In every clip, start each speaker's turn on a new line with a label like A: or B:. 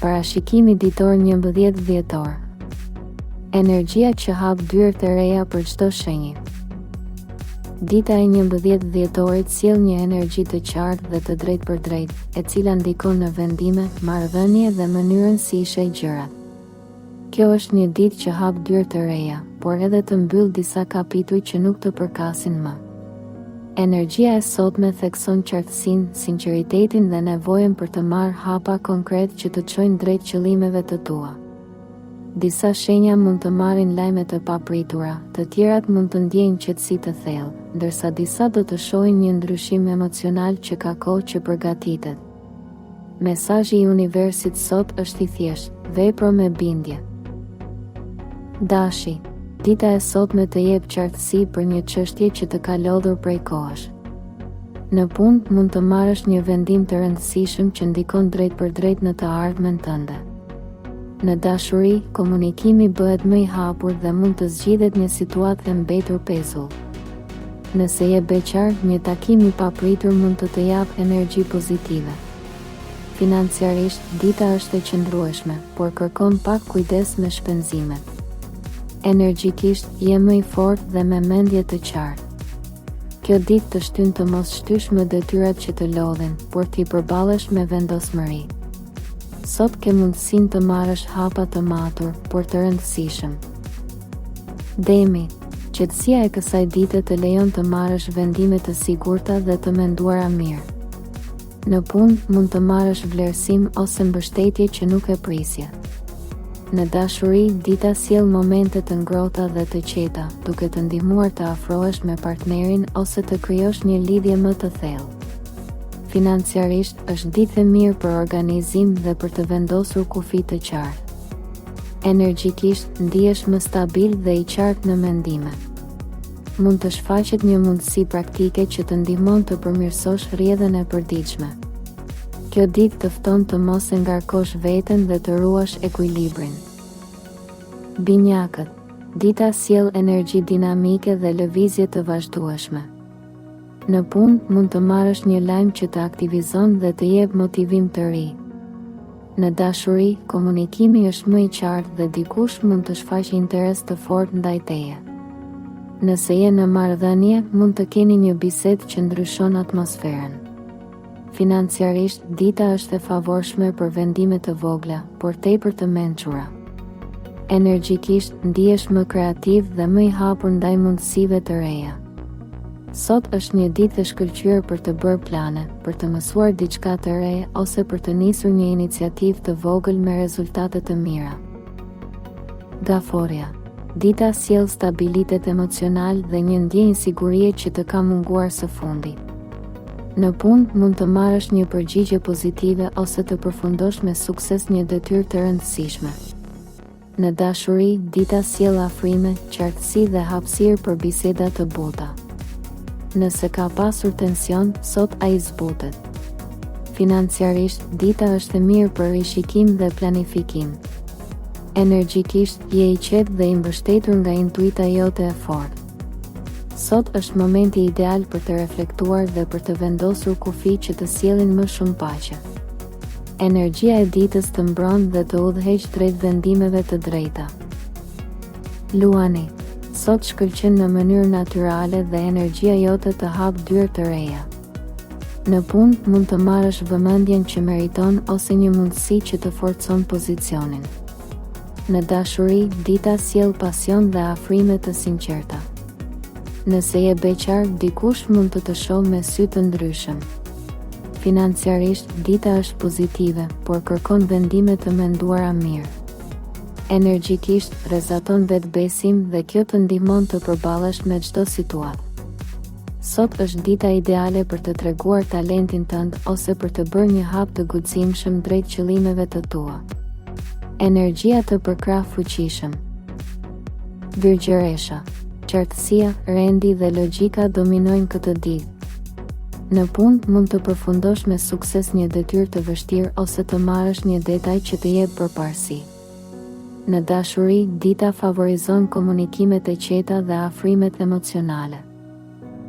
A: Parashikimi ditor 11 dhjetor. Energjia që hap dyert e reja për çdo shenjë. Dita e 11 dhjetorit sjell një energji të qartë dhe të drejtë për drejtë, e cila ndikon në vendime, marrëdhënie dhe mënyrën si i sheh gjërat. Kjo është një ditë që hap dyert të reja, por edhe të mbyll disa kapituj që nuk të përkasin më. Energjia e sotme thekson qartësinë, sinqeritetin dhe nevojën për të marrë hapa konkret që të çojnë drejt qëllimeve të tua. Disa shenja mund të marrin lajme të papritura, të tjerat mund të ndjejnë qetësi të thellë, ndërsa disa do të shohin një ndryshim emocional që ka kohë që përgatitet. Mesazhi i universit sot është i thjeshtë: vepro me bindje. Dashi, dita e sotme të jep qartësi për një çështje që të ka lodhur prej kohësh. Në punë mund të marrësh një vendim të rëndësishëm që ndikon drejt për drejt në të ardhmen tënde. Në dashuri, komunikimi bëhet më i hapur dhe mund të zgjidhet një situatë e mbetur pezull. Nëse je beqar, një takim i papritur mund të të japë energji pozitive. Financiarisht, dita është e qëndrueshme, por kërkon pak kujdes me shpenzimet. Energjikisht, je më i fortë dhe me mendje të qartë. Kjo ditë të shtyn të mos shtysh më detyrat që të lodhin, por t'i përballesh me vendosmëri. Sot ke mundësinë të marrësh hapa të matur, por të rëndësishëm. Demi, qetësia e kësaj dite të lejon të marrësh vendime të sigurta dhe të menduara mirë. Në punë mund të marrësh vlerësim ose mbështetje që nuk e prisje. Në dashuri, dita sjell momente të ngrohta dhe të qeta, duke të ndihmuar të afrohesh me partnerin ose të krijosh një lidhje më të thellë. Financiarisht, është ditë e mirë për organizim dhe për të vendosur kufi të qartë. Energjikisht, ndihesh më stabil dhe i qartë në mendime. Mund të shfaqet një mundësi praktike që të ndihmon të përmirësosh rrjedhën e përditshme. Kjo ditë të fton të mos e ngarkosh veten dhe të ruash ekuilibrin. Binjakët, dita sjell energji dinamike dhe lëvizje të vazhdueshme. Në punë mund të marrësh një lajm që të aktivizon dhe të jep motivim të ri. Në dashuri, komunikimi është më i qartë dhe dikush mund të shfaqë interes të fortë ndaj teje. Nëse je në marrëdhënie, mund të keni një bisedë që ndryshon atmosferën. Financiarisht, dita është e favorshme për vendime të vogla, por tepër të mençura. Energjikisht, ndihesh më kreativ dhe më i hapur ndaj mundësive të reja. Sot është një ditë e shkëlqyer për të bërë plane, për të mësuar diçka të re ose për të nisur një iniciativë të vogël me rezultate të mira. Gaforia, dita sjell stabilitet emocional dhe një ndjenjë sigurie që të ka munguar së fundi. Në punë mund të marrësh një përgjigje pozitive ose të përfundosh me sukses një detyrë të rëndësishme. Në dashuri, dita sjell afrime, qartësi dhe hapësirë për biseda të buta. Nëse ka pasur tension, sot ai zbutet. Financiarisht, dita është e mirë për rishikim dhe planifikim. Energjikisht, je i qetë dhe i mbështetur nga intuita jote e fortë. Sot është momenti ideal për të reflektuar dhe për të vendosur kufi që të sjellin më shumë paqe. Energjia e ditës të mbron dhe të udhëheq drejt vendimeve të drejta. Luani, sot shkëlqen në mënyrë natyrale dhe energjia jote të hap dyert të reja. Në punë mund të marrësh vëmendjen që meriton ose një mundësi që të forcon pozicionin. Në dashuri, dita sjell pasion dhe afrime të sinqerta. Nëse je beqar, dikush mund të shohë me sy të ndryshëm. Financiarisht, dita është pozitive, por kërkon vendime të menduara mirë. Energjikisht, rrezaton vetbesim dhe kjo të ndihmon të përballesh me çdo situatë. Sot është dita ideale për të treguar talentin tënd ose për të bërë një hap të guximshëm drejt qëllimeve të tua. Energjia të përkrah fuqishëm. Virgjëresha, qartësia, rendi dhe logjika dominojnë këtë ditë. Në punë mund të përfundosh me sukses një detyrë të vështirë ose të marrësh një detaj që të jep përparësi. Në dashuri, dita favorizon komunikimet e qeta dhe afrimet emocionale.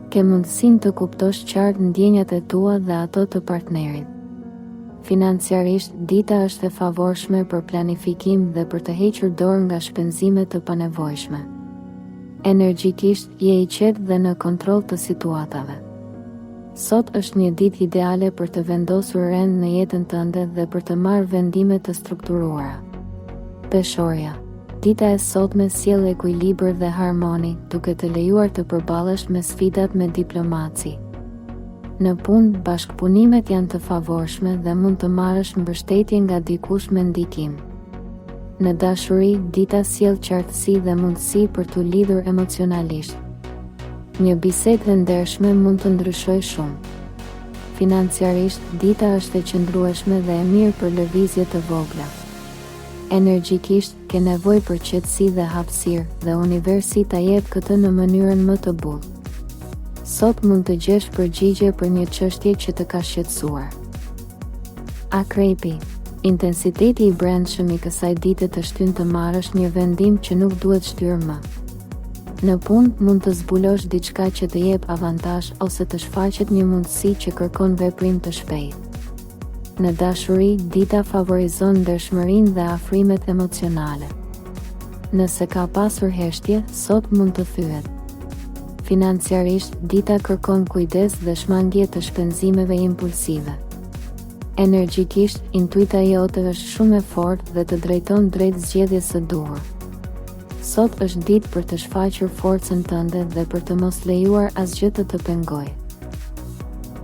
A: Ke mundësinë të kuptosh qartë ndjenjat e tua dhe ato të partnerit. Financiarisht, dita është e favorshme për planifikim dhe për të hequr dorë nga shpenzimet të panevojshme. Energjikisht, je i qetë dhe në kontroll të situatave. Sot është një ditë ideale për të vendosur rend në jetën tënde dhe për të marrë vendime të strukturuara. Peshorja. Dita e sotme sjell ekuilibër dhe harmoni, duke të lejuar të përballesh me sfidat me diplomaci. Në punë, bashkëpunimet janë të favorshme dhe mund të marrësh mbështetje nga dikush me ndikim. Në dashuri, dita sjell qartësi dhe mundësi për t'u lidhur emocionalisht. Një bisedë e ndershme mund të ndryshojë shumë. Financiarisht, dita është e qëndrueshme dhe e mirë për lëvizje të vogla. Energjikisht, ke nevojë për qetësi dhe hapësirë, dhe universi ta jep këtë në mënyrën më të butë. Sot mund të gjesh përgjigje për një çështje që të ka shqetësuar. Akrepi. Intensiteti i brendshëm i kësaj dite të shtyn të marrësh një vendim që nuk duhet shtyrë më. Në punë mund të zbulosh diçka që të jep avantazh ose të shfaqet një mundësi që kërkon veprim të shpejtë. Në dashuri, dita favorizon ndershmërinë dhe afrimet emocionale. Nëse ka pasur heshtje, sot mund të thyet. Financiarisht, dita kërkon kujdes dhe shmangje të shpenzimeve impulsive. Energjikisht, intuita jote është shumë e fortë dhe të drejton drejt zgjedhjes së duhur. Sot është ditë për të shfaqur forcën tënde dhe për të mos lejuar asgjë të pengojë.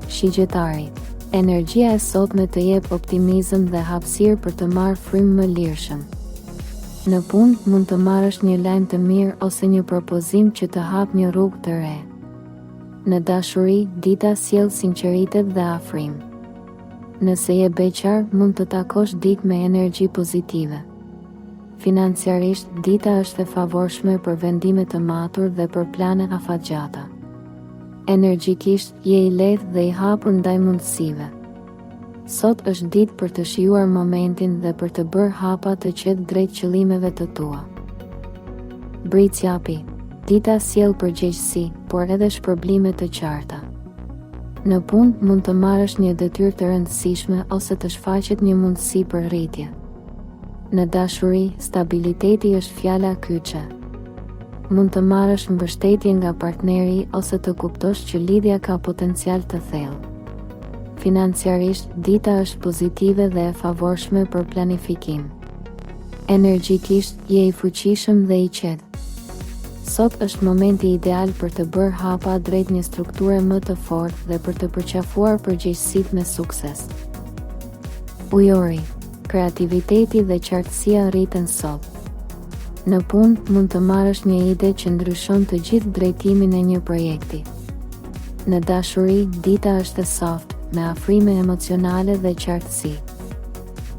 A: Shigjetari. Energjia e sotme të jep optimizëm dhe hapësirë për të marrë frymë më lirshëm. Në punë, mund të marrësh një lajm të mirë ose një propozim që të hap një rrugë të re. Në dashuri, dita sjell sinqeritet dhe afrim. Nëse je beqar, mund të takosh dikë me energji pozitive. Financiarisht, dita është e favorshme për vendime të matur dhe për plane afatgjata. Energjikisht, je i lehtë dhe i hapur ndaj mundësive. Sot është ditë për të shijuar momentin dhe për të bërë hapa të qetë drejt qëllimeve të tua. Bricjapi. Dita sjell përgjegjësi, por edhe shpërblime të qarta. Në punë, mund të marrësh një detyrë të rëndësishme ose të shfaqet një mundësi për rritje. Në dashuri, stabiliteti është fjala kyçe. Mund të marrësh mbështetje nga partneri ose të kuptosh që lidhja ka potencial të thellë. Financiarisht, dita është pozitive dhe e favorshme për planifikim. Energjikisht, je i fuqishëm dhe i qetë. Sot është momenti ideal për të bërë hapa drejt një strukture më të fortë dhe për të përqafuar përgjegjësitë me sukses. Ujori. Kreativiteti dhe qartësia rriten sot. Në punë, mund të marrësh një ide që ndryshon të gjithë drejtimin e një projekti. Në dashuri, dita është e saftë, me afrime emocionale dhe qartësi.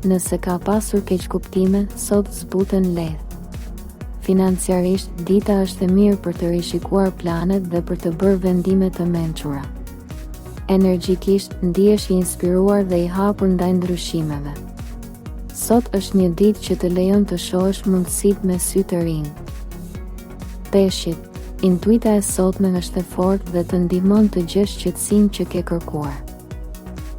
A: Nëse ka pasur keqkuptime, sot zbuten lehtë. Financiarisht, dita është e mirë për të rishikuar planet dhe për të bërë vendime të mençura. Energjikisht, ndihesh i inspiruar dhe i hapur ndaj ndryshimeve. Sot është një ditë që të lejon të shohësh mundësitë me sy të rinj. Peshqit. Intuita e sotme është e fortë dhe të ndihmon të gjesh qetësinë që ke kërkuar.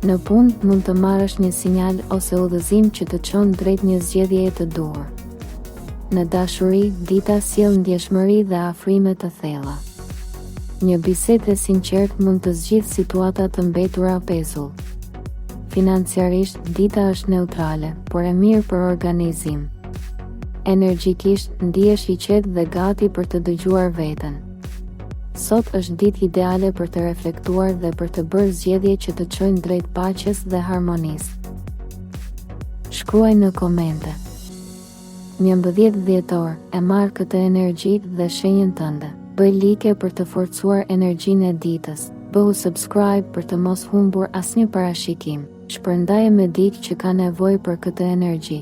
A: Në punë, mund të marrësh një sinjal ose udhëzim që të çon drejt një zgjedhjeje të duhur. Në dashuri, dita sjell ndjeshmëri dhe afrime të thella. Një bisedë e sinqertë mund të zgjidhë situata të mbetura pezull. Financiarisht, dita është neutrale, por e mirë për organizim. Energjikisht, ndihesh i qetë dhe gati për të dëgjuar veten. Sot është ditë ideale për të reflektuar dhe për të bërë zgjedhje që të çojnë drejt paqes dhe harmonisë. Shkruaj në komente. 11 dhjetor, e marr këtë energji dhe shenjën tënde. Bëj like për të forcuar energjinë e ditës. Bëhu subscribe për të mos humbur asnjë parashikim. Shpërndaje me dikë që ka nevojë për këtë energji.